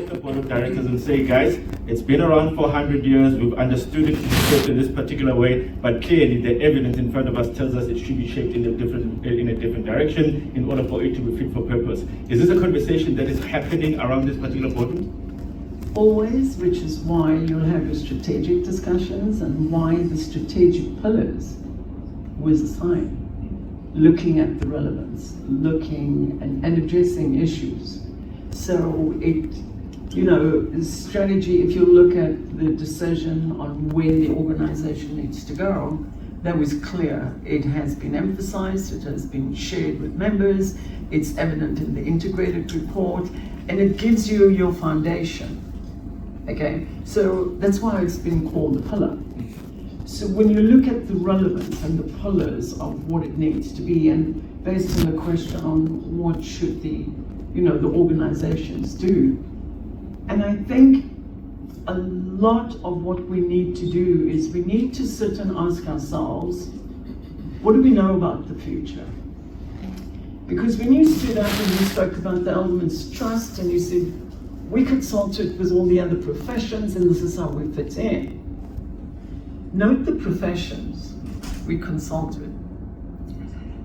the board of directors and say, guys, it's been around for 100 years, we've understood it to be shaped in this particular way, but clearly the evidence in front of us tells us it should be shaped in a different direction in order for it to be fit for purpose. Is this a conversation that is happening around this particular boardroom? Always, which is why you'll have your strategic discussions and why the strategic pillars was assigned. Looking at the relevance, looking and addressing issues. So it, strategy, if you look at the decision on where the organization needs to go, that was clear. It has been emphasized, it has been shared with members, it's evident in the integrated report, and it gives you your foundation. Okay, so that's why it's been called the pillar. So when you look at the relevance and the pillars of what it needs to be, and based on the question on what should the organizations do, and I think a lot of what we need to do is we need to sit and ask ourselves, what do we know about the future? Because when you stood up and you spoke about the Elements Trust and you said, we consulted with all the other professions and this is how we fit in. Note the professions we consulted.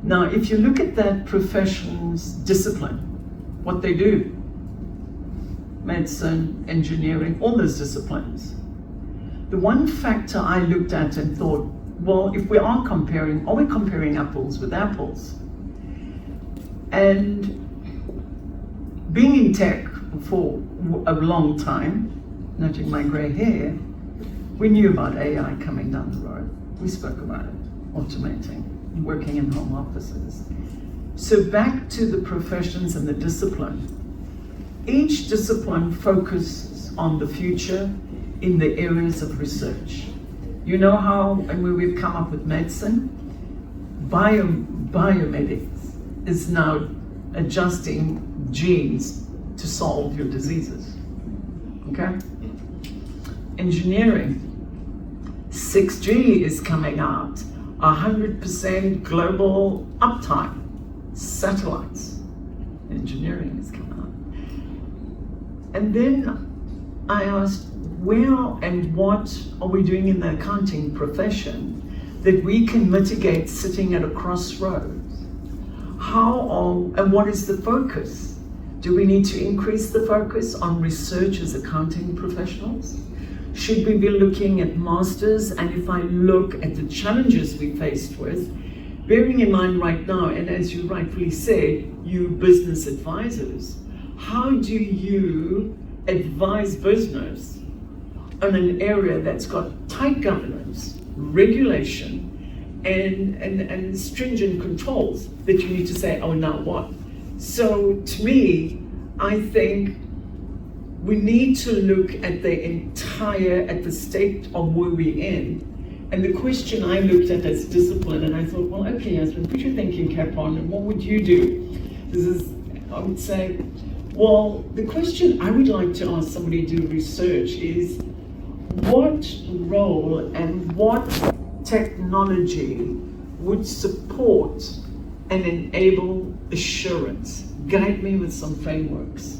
Now, if you look at that profession's discipline, what they do, medicine, engineering, all those disciplines. The one factor I looked at and thought, well, if we are we comparing apples with apples? And being in tech for a long time, noting my gray hair, we knew about AI coming down the road. We spoke about it, automating, working in home offices. So back to the professions and the discipline. Each discipline focuses on the future in the areas of research. You know how, and where we've come up with medicine, biomedics is now adjusting genes to solve your diseases, okay? Engineering, 6G is coming out, 100% global uptime, satellites, engineering is coming out. And then I asked, where and what are we doing in the accounting profession that we can mitigate sitting at a crossroads? And what is the focus? Do we need to increase the focus on research as accounting professionals? Should we be looking at masters? And if I look at the challenges we faced with, bearing in mind right now, and as you rightfully said, you business advisors, how do you advise business on an area that's got tight governance, regulation, and stringent controls that you need to say, oh, now what? So to me, I think we need to look at the state of where we're in. And the question I looked at as discipline, and I thought, well, okay, Yasmin, put your thinking cap on, and what would you do? I would say, well, the question I would like to ask somebody to do research is, what role and what technology would support and enable assurance? Guide me with some frameworks.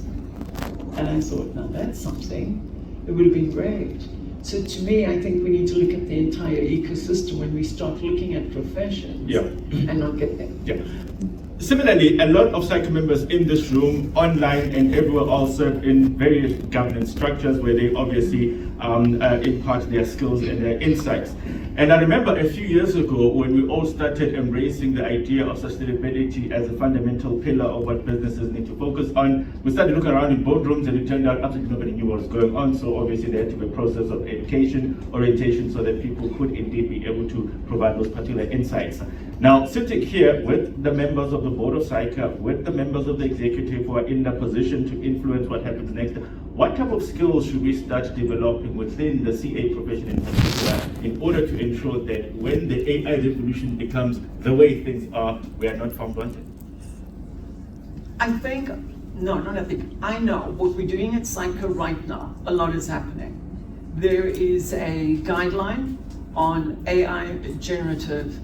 And I thought, now that's something. It would have been great. So to me, I think we need to look at the entire ecosystem when we start looking at professions and not get there. Yeah. Similarly, a lot of SAICA members in this room, online and everywhere, all serve in various governance structures where they obviously impart their skills and their insights. And I remember a few years ago when we all started embracing the idea of sustainability as a fundamental pillar of what businesses need to focus on, we started looking around in boardrooms and it turned out absolutely nobody knew what was going on. So obviously there had to be a process of education, orientation, so that people could indeed be able to provide those particular insights. Now, sitting here with the members of the board of SAICA, with the members of the executive who are in the position to influence what happens next, what type of skills should we start developing within the CA profession in particular in order to ensure that when the AI revolution becomes the way things are, we are not found wanting? I know what we're doing at SAICA right now. A lot is happening. There is a guideline on AI, generative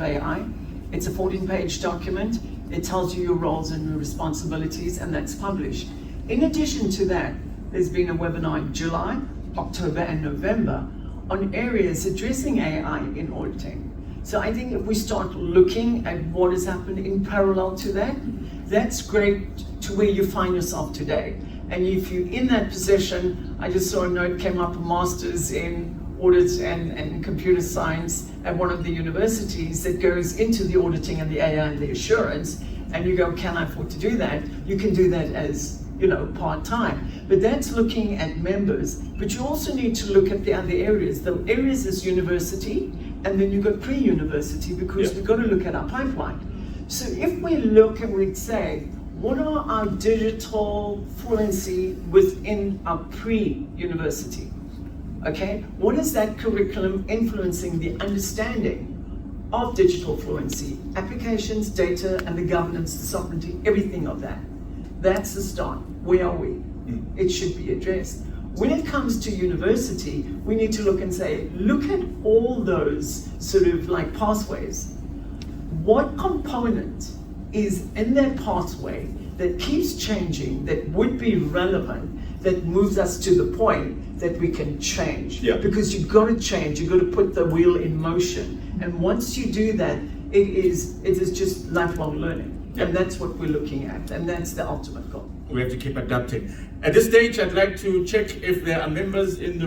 AI. It's a 14-page document. It tells you your roles and your responsibilities, and that's published. In addition to that, there's been a webinar in July, October and November on areas addressing AI in auditing. So I think if we start looking at what has happened in parallel to that, that's great to where you find yourself today. And if you're in that position, I just saw a note came up, a master's in audit and computer science at one of the universities that goes into the auditing and the AI and the assurance, and you go, can I afford to do that? You can do that as, part-time. But that's looking at members. But you also need to look at the other areas. The areas is university, and then you've got pre-university, because we've got to look at our pipeline. So if we look and we'd say, what are our digital fluency within our pre-university? Okay, what is that curriculum influencing the understanding of digital fluency, applications, data, and the governance, the sovereignty, everything of that? That's the start. Where are we? It should be addressed. When it comes to university, we need to look and say, look at all those sort of like pathways. What component is in that pathway that keeps changing, that would be relevant, that moves us to the point that we can change? Because you've got to change, you've got to put the wheel in motion. And once you do that, it is just lifelong learning. And that's what we're looking at, and that's the ultimate goal. We have to keep adapting. At this stage, I'd like to check if there are members in the